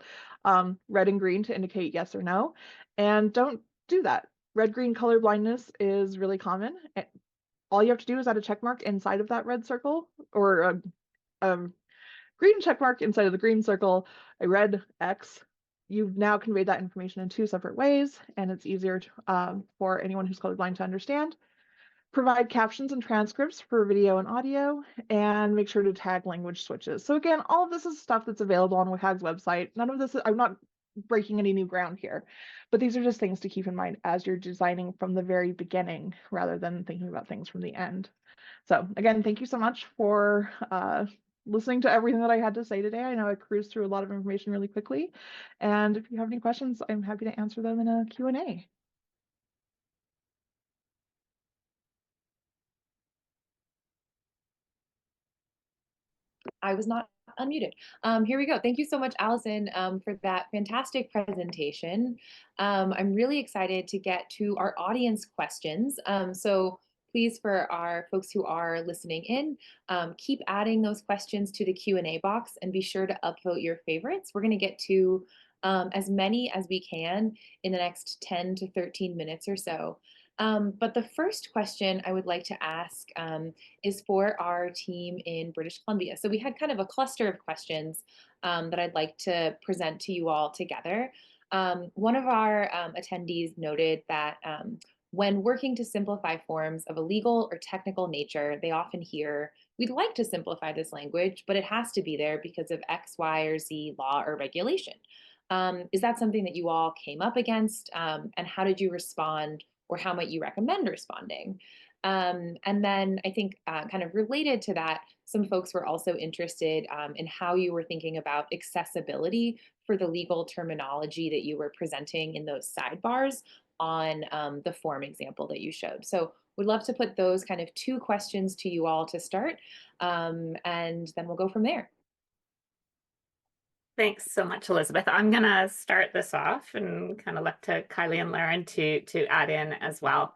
red and green to indicate yes or no. And don't do that. Red-green color blindness is really common. All you have to do is add a check mark inside of that red circle, or a green check mark inside of the green circle, a red X. You've now conveyed that information in 2 separate ways, and it's easier for anyone who's colorblind to understand. Provide captions and transcripts for video and audio, and make sure to tag language switches. So again, all of this is stuff that's available on WCAG's website. None of this, I'm not breaking any new ground here, but these are just things to keep in mind as you're designing from the very beginning rather than thinking about things from the end. So again, thank you so much for listening to everything that I had to say today. I know I cruised through a lot of information really quickly, and if you have any questions, I'm happy to answer them in a Q&A. I was not unmuted. Here we go. Thank you so much, Allison, for that fantastic presentation. I'm really excited to get to our audience questions. So please, for our folks who are listening in, keep adding those questions to the Q&A box and be sure to upvote your favorites. We're going to get to as many as we can in the next 10 to 13 minutes or so. But the first question I would like to ask is for our team in British Columbia. So we had kind of a cluster of questions that I'd like to present to you all together. One of our attendees noted that when working to simplify forms of a legal or technical nature, they often hear, we'd like to simplify this language, but it has to be there because of X, Y, or Z law or regulation. Is that something that you all came up against? And how did you respond, or how might you recommend responding? And then I think kind of related to that, some folks were also interested in how you were thinking about accessibility for the legal terminology that you were presenting in those sidebars on the form example that you showed. So we'd love to put those kind of 2 questions to you all to start, and then we'll go from there. Thanks so much, Elizabeth. I'm going to start this off and kind of look to Kylie and Laryn to add in as well.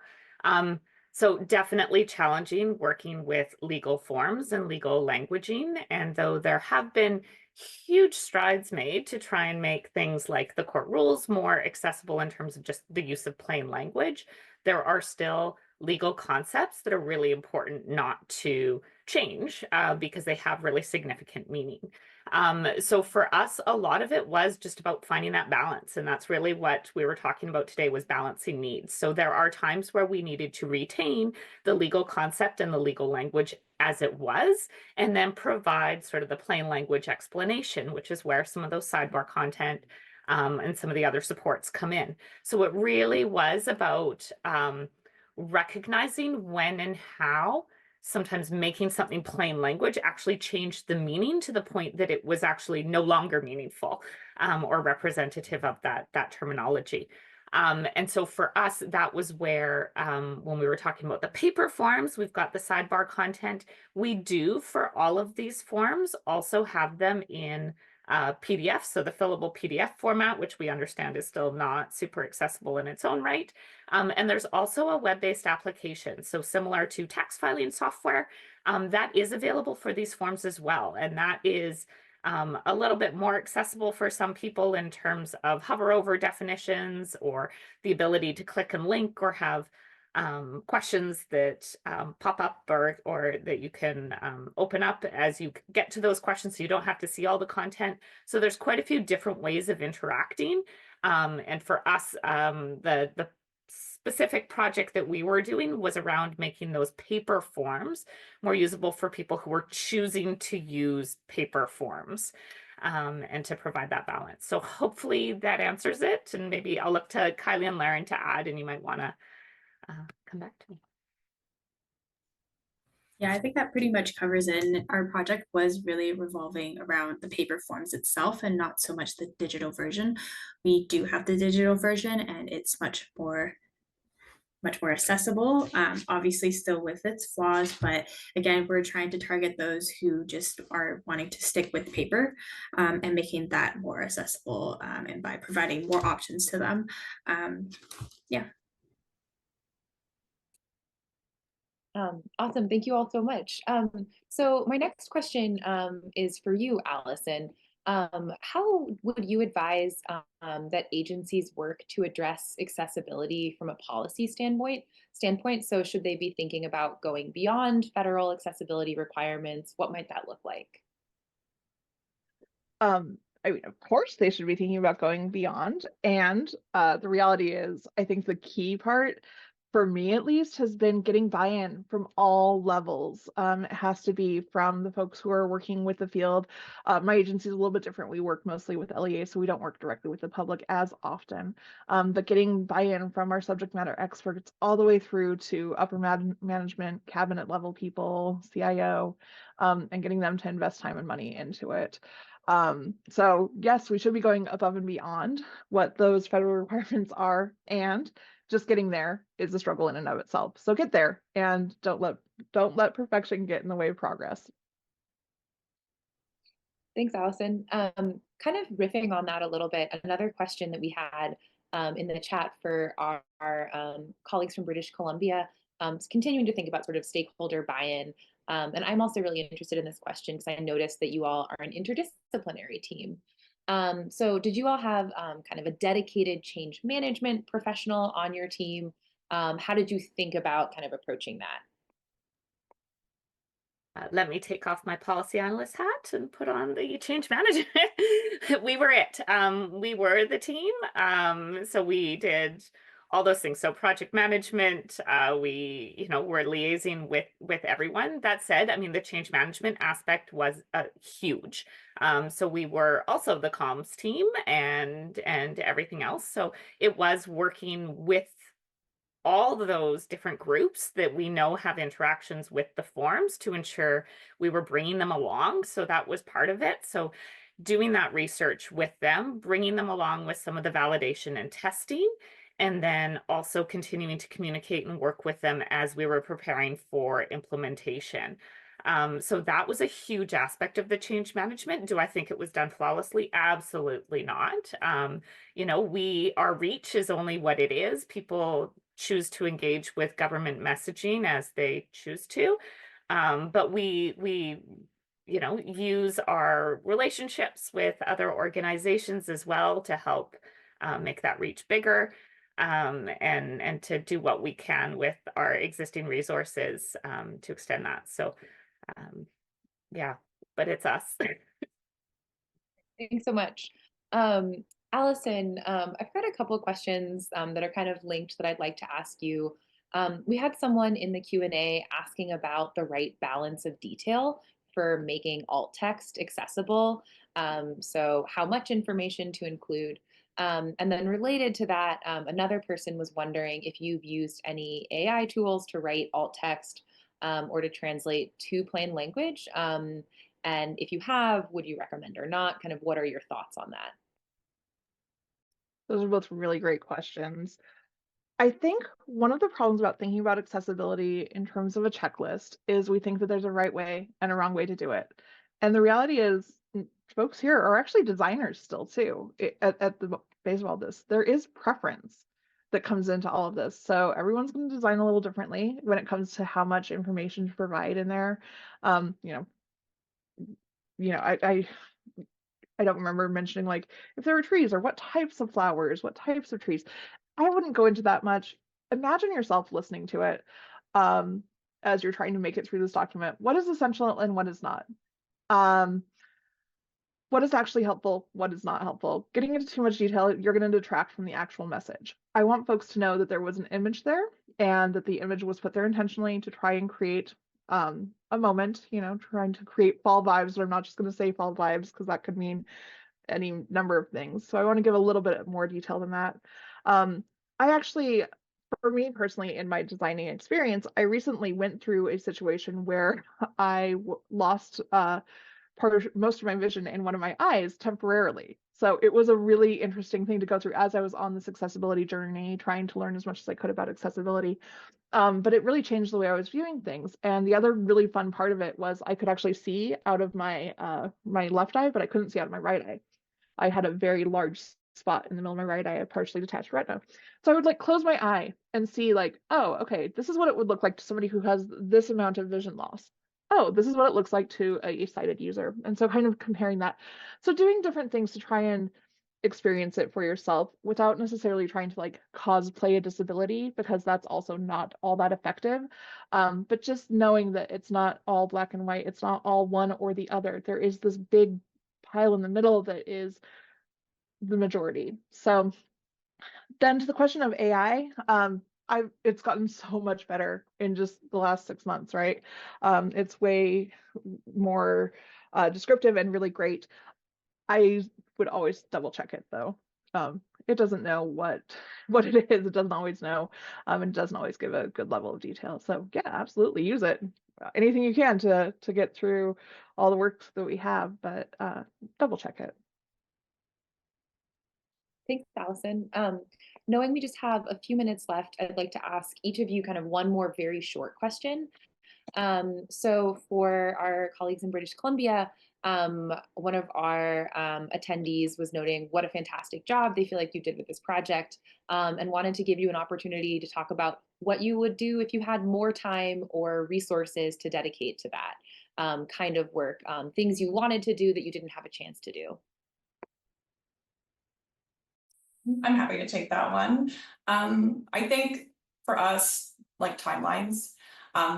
So definitely challenging working with legal forms and legal languaging. And though there have been huge strides made to try and make things like the court rules more accessible in terms of just the use of plain language, there are still legal concepts that are really important not to change because they have really significant meaning. So for us, a lot of it was just about finding that balance. And that's really what we were talking about today, was balancing needs. So there are times where we needed to retain the legal concept and the legal language as it was, and then provide sort of the plain language explanation, which is where some of those sidebar content and some of the other supports come in. So it really was about recognizing when and how sometimes making something plain language actually changed the meaning to the point that it was actually no longer meaningful or representative of that terminology. And so for us, that was where, when we were talking about the paper forms, we've got the sidebar content. We do, for all of these forms, also have them in PDF, so the fillable PDF format, which we understand is still not super accessible in its own right. And there's also a web-based application, so similar to tax filing software, that is available for these forms as well. And that is a little bit more accessible for some people in terms of hover over definitions or the ability to click and link or have questions that pop up or that you can open up as you get to those questions so you don't have to see all the content. So there's quite a few different ways of interacting. And for us, the specific project that we were doing was around making those paper forms more usable for people who were choosing to use paper forms. And to provide that balance. So hopefully that answers it. And maybe I'll look to Kylie and Laryn to add, and you might want to come back to me. Yeah, I think that pretty much covers in. Our project was really revolving around the paper forms itself and not so much the digital version. We do have the digital version and it's much more accessible, obviously still with its flaws, but again, we're trying to target those who just are wanting to stick with paper, and making that more accessible, and by providing more options to them. Yeah. Awesome. Thank you all so much. So my next question is for you, Allison. How would you advise that agencies work to address accessibility from a policy standpoint? So should they be thinking about going beyond federal accessibility requirements? What might that look like? I mean, of course, they should be thinking about going beyond. And the reality is, I think the key part, for me at least, has been getting buy-in from all levels. It has to be from the folks who are working with the field. My agency is a little bit different. We work mostly with LEA, so we don't work directly with the public as often. But getting buy-in from our subject matter experts all the way through to upper management, cabinet level people, CIO, and getting them to invest time and money into it. So yes, we should be going above and beyond what those federal requirements are, and just getting there is a struggle in and of itself. So get there and don't let perfection get in the way of progress. Thanks, Allison. Kind of riffing on that a little bit, another question that we had in the chat for our colleagues from British Columbia is continuing to think about sort of stakeholder buy-in. And I'm also really interested in this question because I noticed that you all are an interdisciplinary team. So did you all have kind of a dedicated change management professional on your team? How did you think about kind of approaching that? Let me take off my policy analyst hat and put on the change management. We were it. We were the team. So we did all those things. So project management, we, were liaising with everyone. That said, I mean, the change management aspect was huge. So we were also the comms team and everything else. So it was working with all of those different groups that we know have interactions with the forms to ensure we were bringing them along. So that was part of it. So doing that research with them, bringing them along with some of the validation and testing, and then also continuing to communicate and work with them as we were preparing for implementation. So that was a huge aspect of the change management. Do I think it was done flawlessly? Absolutely not. Our reach is only what it is. People choose to engage with government messaging as they choose to. But we use our relationships with other organizations as well to help make that reach bigger, and to do what we can with our existing resources to extend that. So yeah, but it's us. Thanks so much. Allison, I've got a couple of questions that are kind of linked that I'd like to ask you. We had someone in the Q&A asking about the right balance of detail for making alt text accessible. So how much information to include. And then related to that, another person was wondering if you've used any AI tools to write alt text or to translate to plain language. And if you have, would you recommend or not? Kind of what are your thoughts on that? Those are both really great questions. I think one of the problems about thinking about accessibility in terms of a checklist is we think that there's a right way and a wrong way to do it. And the reality is folks here are actually designers still too. At the base of all this, there is preference that comes into all of this. So everyone's going to design a little differently when it comes to how much information to provide in there. You know, I don't remember mentioning like if there were trees or what types of flowers, what types of trees. I wouldn't go into that much. Imagine yourself listening to it as you're trying to make it through this document. What is essential and what is not? What is actually helpful, what is not helpful. Getting into too much detail, you're going to detract from the actual message. I want folks to know that there was an image there and that the image was put there intentionally to try and create a moment, you know, trying to create fall vibes, but I'm not just going to say fall vibes because that could mean any number of things. So I want to give a little bit more detail than that. I actually, for me personally, in my designing experience, I recently went through a situation where I lost most of my vision in one of my eyes temporarily. So it was a really interesting thing to go through as I was on this accessibility journey, trying to learn as much as I could about accessibility. But it really changed the way I was viewing things. And the other really fun part of it was I could actually see out of my my left eye, but I couldn't see out of my right eye. I had a very large spot in the middle of my right eye, a partially detached retina. So I would like close my eye and see like, oh, okay, this is what it would look like to somebody who has this amount of vision loss. Oh, this is what it looks like to a sighted user. And so kind of comparing that. So doing different things to try and experience it for yourself without necessarily trying to like cosplay a disability, because that's also not all that effective. But just knowing that it's not all black and white, it's not all one or the other. There is this big pile in the middle that is the majority. So then to the question of AI, it's gotten so much better in just the last 6 months, right? It's way more descriptive and really great. I would always double check it though. It doesn't know what it is. It doesn't always know, and it doesn't always give a good level of detail. So yeah, absolutely use it. Anything you can to get through all the work that we have, but double check it. Thanks, Allison. Knowing we just have a few minutes left, I'd like to ask each of you kind of one more very short question. So for our colleagues in British Columbia, one of our attendees was noting what a fantastic job they feel like you did with this project, and wanted to give you an opportunity to talk about what you would do if you had more time or resources to dedicate to that kind of work, things you wanted to do that you didn't have a chance to do. I'm happy to take that one. I think for us, like timelines,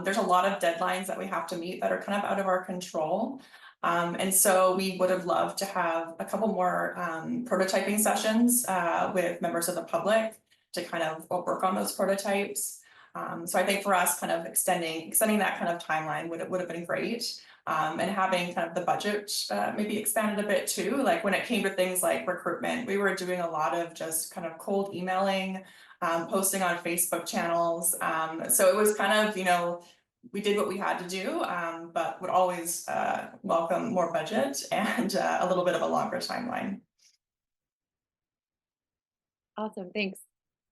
there's a lot of deadlines that we have to meet that are kind of out of our control. And so we would have loved to have a couple more prototyping sessions with members of the public to kind of work on those prototypes. So I think for us, kind of extending that kind of timeline would have been great. And having kind of the budget maybe expanded a bit too. Like when it came to things like recruitment, we were doing a lot of just kind of cold emailing, posting on Facebook channels. So it was kind of, you know, we did what we had to do, but would always welcome more budget and a little bit of a longer timeline. Awesome, thanks.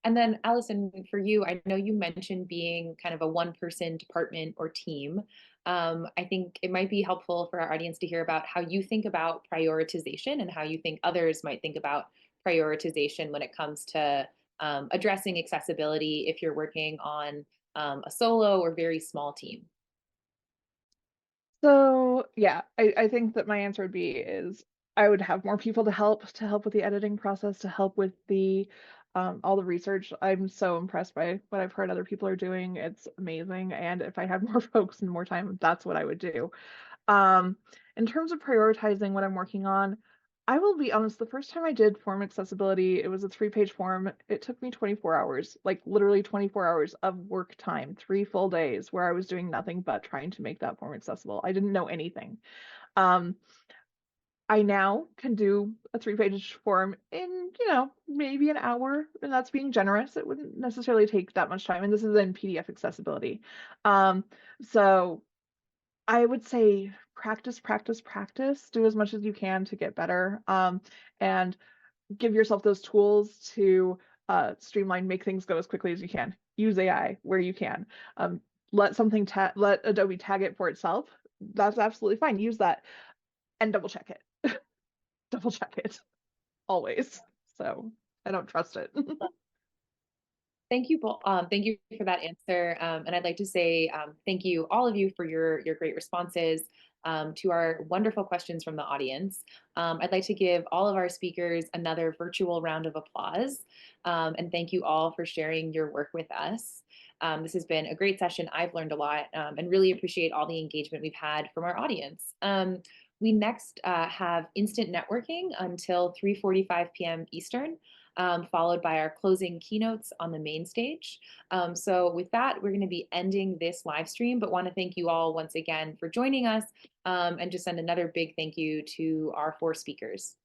And then Allison, for you, I know you mentioned being kind of a one-person department or team. I think it might be helpful for our audience to hear about how you think about prioritization and how you think others might think about prioritization when it comes to addressing accessibility if you're working on a solo or very small team. So yeah, I think that my answer would be is I would have more people to help with the editing process, to help with the all the research. I'm so impressed by what I've heard other people are doing. It's amazing. And if I had more folks and more time, that's what I would do. In terms of prioritizing what I'm working on, I will be honest, the first time I did form accessibility, it was a 3-page form. It took me 24 hours, like literally 24 hours of work time, 3 full days where I was doing nothing but trying to make that form accessible. I didn't know anything. I now can do a 3-page form in, you know, maybe an hour, and that's being generous. It wouldn't necessarily take that much time, and this is in PDF accessibility. So I would say practice, practice, practice. Do as much as you can to get better, and give yourself those tools to streamline, make things go as quickly as you can. Use AI where you can. Let Adobe tag it for itself. That's absolutely fine. Use that and double check it. double check it always. So I don't trust it. Thank you, thank you for that answer. And I'd like to say thank you, all of you, for your great responses to our wonderful questions from the audience. I'd like to give all of our speakers another virtual round of applause. And thank you all for sharing your work with us. This has been a great session. I've learned a lot and really appreciate all the engagement we've had from our audience. We next have instant networking until 3:45 p.m. Eastern. Followed by our closing keynotes on the main stage. So with that, we're going to be ending this live stream, but want to thank you all once again for joining us and just send another big thank you to our 4 speakers.